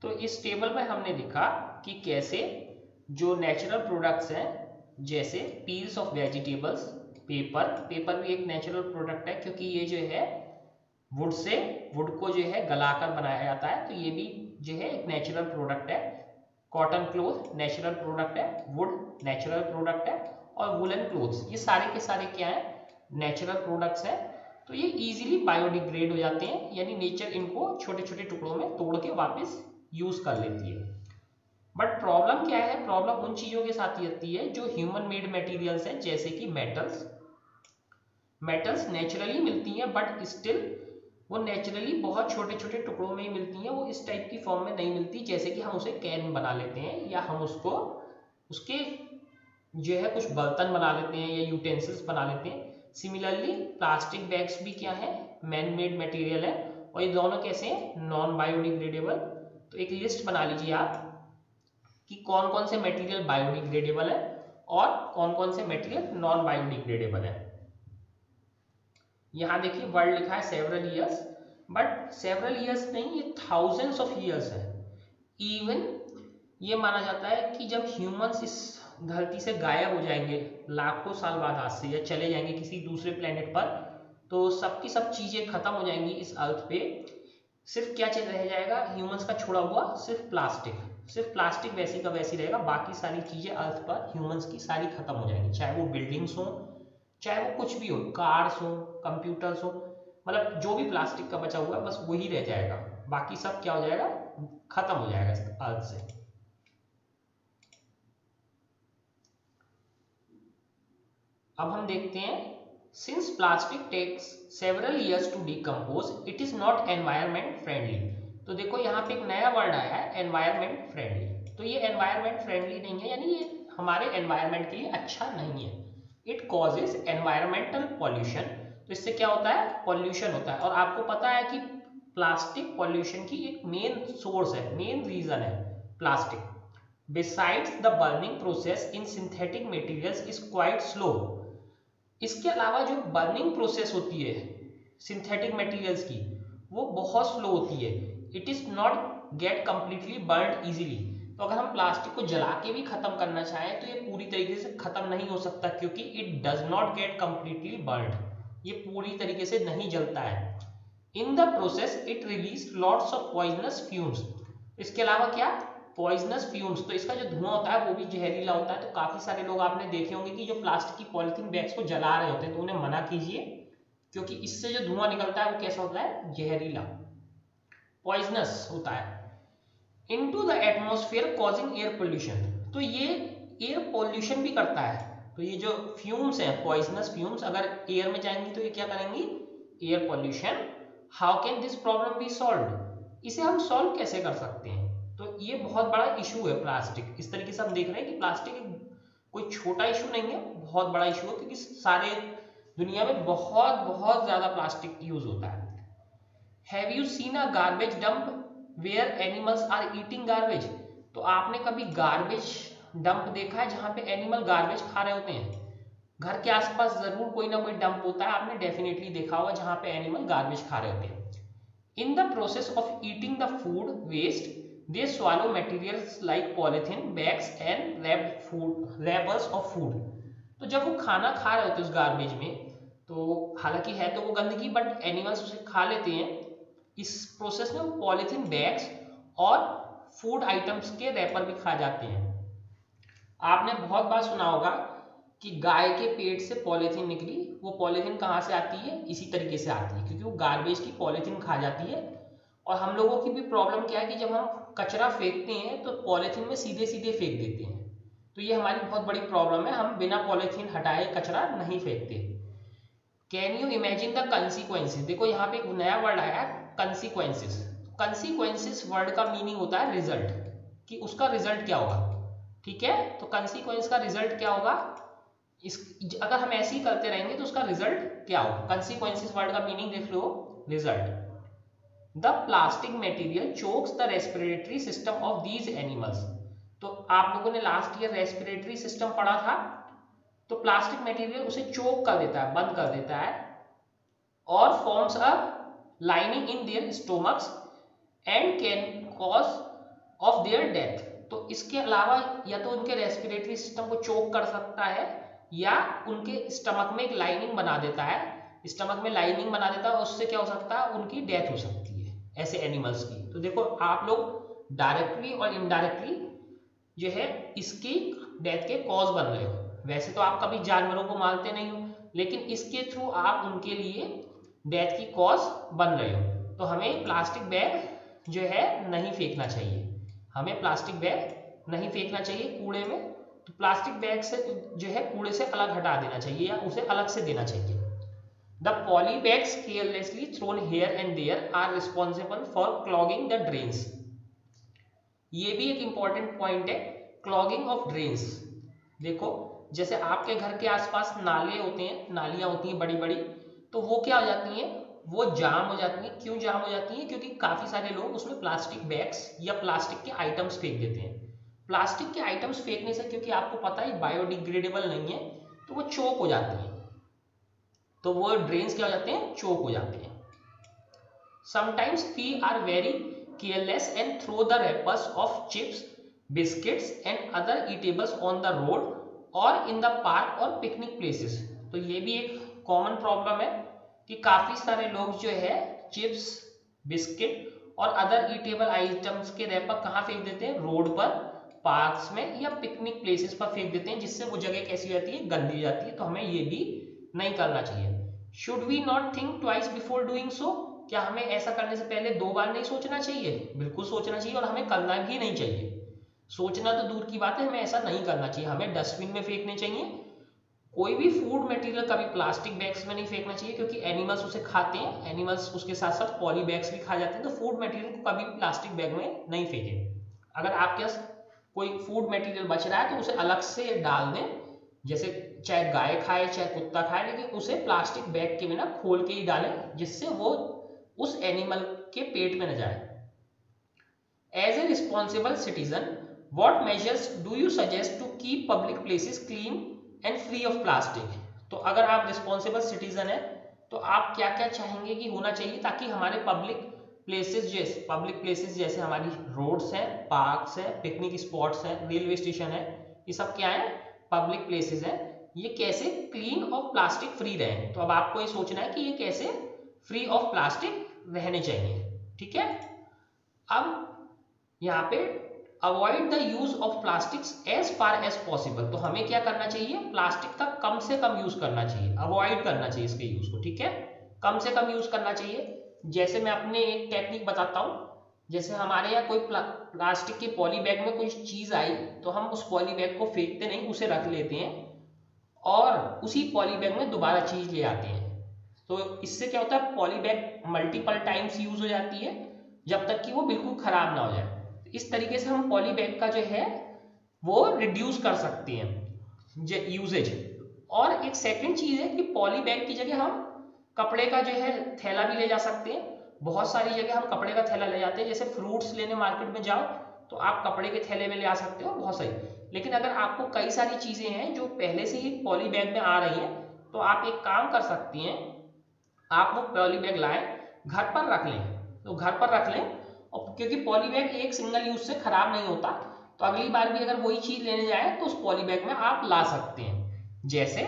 तो इस टेबल में हमने देखा कि कैसे जो नेचुरल प्रोडक्ट्स हैं जैसे पील्स ऑफ वेजिटेबल्स, पेपर भी एक नेचुरल प्रोडक्ट है क्योंकि ये जो है वुड को जो है गलाकर बनाया जाता है, तो ये भी जो है एक नेचुरल प्रोडक्ट है। कॉटन क्लोथ नेचुरल प्रोडक्ट है, वुड नेचुरल प्रोडक्ट है और वुलन क्लोथ्स ये सारे के सारे क्या है, नेचुरल प्रोडक्ट्स हैं। तो ये इजीली बायोडिग्रेड हो जाते हैं, यानी नेचर इनको छोटे छोटे टुकड़ों में तोड़ के वापस यूज कर लेती है। बट प्रॉब्लम क्या है, प्रॉब्लम उन चीजों के साथ ही आती है जो ह्यूमन मेड मटेरियल्स हैं, जैसे कि मेटल्स नेचुरली मिलती हैं बट स्टिल वो नेचुरली बहुत छोटे छोटे टुकड़ों में ही मिलती हैं, वो इस टाइप की फॉर्म में नहीं मिलती जैसे कि हम उसे कैन बना लेते हैं या हम उसको उसके जो है कुछ बर्तन बना लेते हैं या यूटेंसिल्स बना लेते हैं। सिमिलरली प्लास्टिक बैग्स भी क्या है, मैन मेड मटेरियल है और ये दोनों कैसे हैं, नॉन बायोडिग्रेडेबल। तो एक लिस्ट बना लीजिए आप कि कौन कौन से मटेरियल बायोडिग्रेडेबल है और कौन कौन से मटेरियल नॉन बायोडिग्रेडेबल है। यहाँ देखिए वर्ड लिखा है several years, but several years नहीं, ये थाउजेंड्स ऑफ ईयर्स है। इवन ये माना जाता है कि जब ह्यूमंस इस धरती से गायब हो जाएंगे लाखों साल बाद आज से, या चले जाएंगे किसी दूसरे प्लेनेट पर, तो सबकी सब चीजें खत्म हो जाएंगी इस अर्थ पे। सिर्फ क्या चीज रह जाएगा ह्यूमंस का छोड़ा हुआ, सिर्फ प्लास्टिक वैसी का वैसी रहेगा, बाकी सारी चीजें अर्थ पर ह्यूमंस की सारी खत्म हो जाएंगी, चाहे वो बिल्डिंग्स हो, चाहे वो कुछ भी हो, कार्स हो, कंप्यूटर्स हो, मतलब जो भी प्लास्टिक का बचा हुआ है बस वही रह जाएगा, बाकी सब क्या हो जाएगा, खत्म हो जाएगा इस अर्थ से। अब हम देखते हैं, since plastic takes several years to decompose it is not environment friendly. तो देखो यहाँ पे एक नया वर्ड आया है, एनवायरमेंट फ्रेंडली। तो ये एनवायरमेंट फ्रेंडली नहीं है, यानी ये हमारे एनवायरमेंट के लिए अच्छा नहीं है। It causes environmental pollution. तो इससे क्या होता है, पॉल्यूशन होता है। और आपको पता है कि प्लास्टिक पॉल्यूशन की एक मेन सोर्स है, मेन रीजन है plastic. Besides, the burning process in synthetic materials is quite slow. इसके अलावा जो बर्निंग प्रोसेस होती है सिंथेटिक मटेरियल्स की, वो बहुत स्लो होती है। It is not gate completely burn easily. तो अगर हम प्लास्टिक को जला के भी खत्म करना चाहें तो ये पूरी तरीके से खत्म नहीं हो सकता, क्योंकि it does not gate completely burn, ये पूरी तरीके से नहीं जलता है। In the process it release lots of poisonous fumes. इसके अलावा क्या, पॉइजनस फ्यूम्स। तो इसका जो धुआं होता है वो भी जहरीला होता है। तो काफी सारे लोग आपने देखे होंगे कि जो प्लास्टिक की पॉलिथीन बैग्स को जला रहे होते हैं, तो उन्हें मना कीजिए, क्योंकि इससे जो धुआं निकलता है वो कैसा होता है, जहरीला, पॉइजनस होता है। Into the atmosphere causing air pollution. तो ये एयर पोल्यूशन भी करता है। तो ये जो फ्यूम्स हैं, पॉइजनस फ्यूम्स, अगर एयर में जाएंगी तो ये क्या करेंगी, air pollution. How can this problem B solved, इसे हम सॉल्व कैसे कर सकते हैं। तो ये बहुत बड़ा इशू है प्लास्टिक। इस तरीके से हम देख रहे हैं कि प्लास्टिक कोई छोटा इशू नहीं है, बहुत बड़ा इशू है, क्योंकि सारे दुनिया में बहुत बहुत ज्यादा प्लास्टिक यूज होता है। Have you seen a garbage dump where animals are eating garbage. तो आपने कभी गार्बेज डंप देखा है जहां पे एनिमल गार्बेज खा रहे होते हैं। घर के आसपास जरूर कोई ना कोई डंप होता है, आपने डेफिनेटली देखा होगा जहां पे एनिमल गार्बेज खा रहे होते हैं। In the process of eating the food waste, they swallow materials like polythene bags and wrappers of food. तो जब वो खाना खा रहे होते हैं उस गार्बेज में, तो हालांकि है तो वो गंदगी, बट एनिमल्स उसे खा लेते हैं। इस प्रोसेस में वो पॉलीथीन बैग्स और फूड आइटम्स के रैपर भी खा जाते हैं। आपने बहुत बार सुना होगा कि गाय के पेट से पॉलीथीन निकली, वो पॉलीथीन कहाँ से आती है, इसी तरीके से आती है, क्योंकि वो गार्बेज की पॉलीथीन खा जाती है। और हम लोगों की भी प्रॉब्लम क्या है कि जब हम कचरा फेंकते हैं तो पॉलीथीन में सीधे सीधे फेंक देते हैं। तो ये हमारी बहुत बड़ी प्रॉब्लम है, हम बिना पॉलीथीन हटाए कचरा नहीं फेंकते। Can you imagine the consequences. देखो यहाँ पे एक नया वर्ड आया है, कंसिक्वेंसेस। कंसिक्वेंसेस वर्ड का मीनिंग होता है रिजल्ट, कि उसका रिजल्ट क्या होगा। ठीक है, तो कंसिक्वेंस का रिजल्ट क्या होगा, इस अगर हम ऐसे ही करते रहेंगे तो उसका रिजल्ट क्या होगा। कंसिक्वेंसेस वर्ड का मीनिंग देख लो, result. The plastic material chokes the respiratory system of these animals. तो आप लोगों ने लास्ट ईयर रेस्पिरेटरी सिस्टम पढ़ा था, तो प्लास्टिक मटेरियल उसे चोक कर देता है, बंद कर देता है, और forms a lining in their stomachs and can cause of their death. तो इसके अलावा या तो उनके रेस्पिरेटरी सिस्टम को चोक कर सकता है या उनके स्टमक में एक लाइनिंग बना देता है, स्टमक में लाइनिंग बना देता है, उससे क्या हो सकता है, उनकी डेथ हो सकती है ऐसे एनिमल्स की। तो देखो आप लोग डायरेक्टली और इनडायरेक्टली जो है इसकी डेथ के कॉज बन रहे हो। वैसे तो आप कभी जानवरों को मारते नहीं हो, लेकिन इसके थ्रू आप उनके लिए डेथ की कॉज बन रहे हो। तो हमें प्लास्टिक बैग जो है नहीं फेंकना चाहिए, हमें प्लास्टिक बैग नहीं फेंकना चाहिए कूड़े में। तो प्लास्टिक बैग से जो है कूड़े से अलग हटा देना चाहिए या उसे अलग से देना चाहिए। The poly bags carelessly thrown here and there are responsible for clogging the drains. ये भी एक इंपॉर्टेंट पॉइंट है, क्लॉगिंग ऑफ ड्रेन्स। देखो जैसे आपके घर के आसपास नाले होते हैं, नालियां होती हैं बड़ी बड़ी, तो वो क्या हो जाती हैं, वो जाम हो जाती हैं। क्यों जाम हो जाती हैं? क्योंकि काफी सारे लोग उसमें प्लास्टिक बैग्स या प्लास्टिक के आइटम्स फेंक देते हैं। प्लास्टिक के आइटम्स फेंकने से, क्योंकि आपको पता है बायोडिग्रेडेबल नहीं है, तो वो चोक हो जाती हैं, तो वो ड्रेन्स क्या हो जाते हैं, चोक हो जाते हैं। Sometimes we are very careless and throw the wrappers of chips, biscuits and other eatables on the road or in the park or picnic places। तो ये भी एक कॉमन प्रॉब्लम है कि काफी सारे लोग जो है चिप्स, बिस्किट और अदर ईटेबल आइटम्स के रैपर कहाँ फेंक देते हैं, रोड पर, पार्क्स में या पिकनिक प्लेसेस पर फेंक देते हैं, जिससे वो जगह कैसी हो जाती है, गंदी जाती है। तो हमें ये भी नहीं करना चाहिए। Should we not think twice before doing so? क्या हमें ऐसा करने से पहले 2 बार नहीं सोचना चाहिए? बिल्कुल सोचना चाहिए, और हमें करना भी नहीं चाहिए। सोचना तो दूर की बात है, हमें ऐसा नहीं करना चाहिए। हमें डस्टबिन में फेंकने चाहिए। कोई भी फूड मटेरियल कभी प्लास्टिक बैग्स में नहीं फेंकना चाहिए, क्योंकि एनिमल्स उसे खाते हैं, एनिमल्स उसके साथ साथ पॉली बैग्स भी खा जाते हैं। तो फूड मटेरियल को कभी प्लास्टिक बैग में नहीं फेंकें। अगर आपके पास कोई फूड मटेरियल बच रहा है तो उसे अलग से डाल दें, जैसे चाहे गाय खाए चाहे कुत्ता खाए, लेकिन उसे प्लास्टिक बैग के बिना खोल के ही डालें, जिससे वो उस एनिमल के पेट में न जाए। As a responsible citizen, what measures do you suggest to keep public places clean and free of plastic? तो अगर आप रिस्पॉन्सिबल सिटीजन है तो आप क्या क्या चाहेंगे कि होना चाहिए, ताकि हमारे पब्लिक प्लेसेस जैसे हमारी रोड्स हैं, पार्क्स हैं, पिकनिक स्पॉट्स हैं, रेलवे स्टेशन है, ये सब क्या है, पब्लिक प्लेसेस हैं, ये कैसे क्लीन और प्लास्टिक फ्री रहें। तो अब आपको ये सोचना है कि ये कैसे फ्री ऑफ प्लास्टिक रहने चाहिए। ठीक है, अब यहाँ पे avoid the use of plastics as far as possible. तो हमें क्या करना चाहिए, प्लास्टिक का कम से कम यूज करना चाहिए, अवॉइड करना चाहिए इसके यूज को। ठीक है, कम से कम यूज करना चाहिए। जैसे मैं अपने एक टेक्निक बताता हूँ। जैसे हमारे यहाँ कोई प्लास्टिक के पॉली बैग में कोई चीज आई, तो हम उस पॉली बैग को फेंकते नहीं, उसे रख लेते हैं और उसी पॉली बैग में दोबारा चीज ले आते हैं। तो इससे क्या होता है, poly bag multiple times use हो जाती है, जब तक कि वो बिल्कुल खराब ना हो जाए। इस तरीके से हम पॉली बैग का जो है वो रिड्यूस कर सकते हैं यूजेज। और एक सेकंड चीज है कि पॉली बैग की जगह हम कपड़े का जो है थैला भी ले जा सकते हैं। बहुत सारी जगह हम कपड़े का थैला ले जाते हैं, जैसे फ्रूट्स लेने मार्केट में जाओ तो आप कपड़े के थैले में ले आ सकते हो, बहुत सही। लेकिन अगर आपको कई सारी चीजें हैं जो पहले से ही पॉली बैग में आ रही हैं, तो आप एक काम कर सकती हैं, आप वो पॉली बैग लाएं, घर पर रख लें। तो घर पर रख लें, और क्योंकि पॉली बैग एक सिंगल यूज से खराब नहीं होता, तो अगली बार भी अगर वही चीज लेने जाए तो उस पॉली बैग में आप ला सकते हैं। जैसे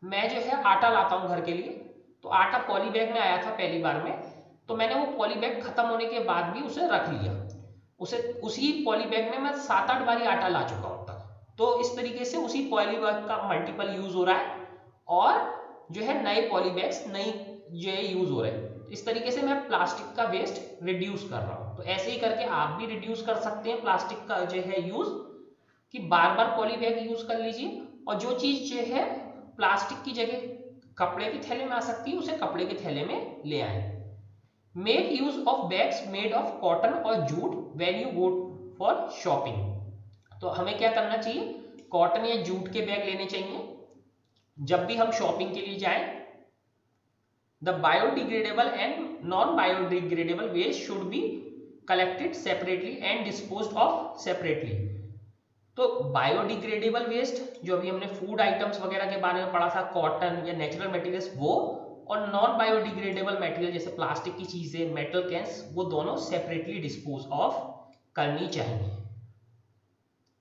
मैं जो है आटा लाता हूँ घर के लिए, तो आटा पॉली बैग में आया था पहली बार में, तो मैंने वो पॉली बैग खत्म होने के बाद भी उसे रख लिया। उसी पॉली बैग में मैं 7-8 बारी आटा ला चुका हूँ तक। तो इस तरीके से उसी पॉली बैग का मल्टीपल यूज हो रहा है, और जो है नए पॉली बैग्स नई जो है यूज हो रहे हैं। तो इस तरीके से मैं प्लास्टिक का वेस्ट रिड्यूस कर रहा हूँ। तो ऐसे ही करके आप भी रिड्यूस कर सकते हैं प्लास्टिक का जो है यूज, कि बार बार पॉली बैग यूज कर लीजिए, और जो चीज जो है प्लास्टिक की जगह कपड़े के थैले में आ सकती है, उसे कपड़े के थैले में ले आए। Make use of bags made of cotton और jute when you go for shopping. तो हमें क्या करना चाहिए, कॉटन या जूट के बैग लेने चाहिए जब भी हम शॉपिंग के लिए जाएं। The biodegradable and non biodegradable waste should be collected separately and disposed of separately. तो बायोडिग्रेडेबल वेस्ट जो अभी हमने फूड आइटम्स वगैरह के बारे में पढ़ा था, कॉटन या नेचुरल मटेरियल्स वो, और नॉन बायोडिग्रेडेबल मटेरियल जैसे प्लास्टिक की चीजें, मेटल कैंस, वो दोनों सेपरेटली डिस्पोज ऑफ करनी चाहिए।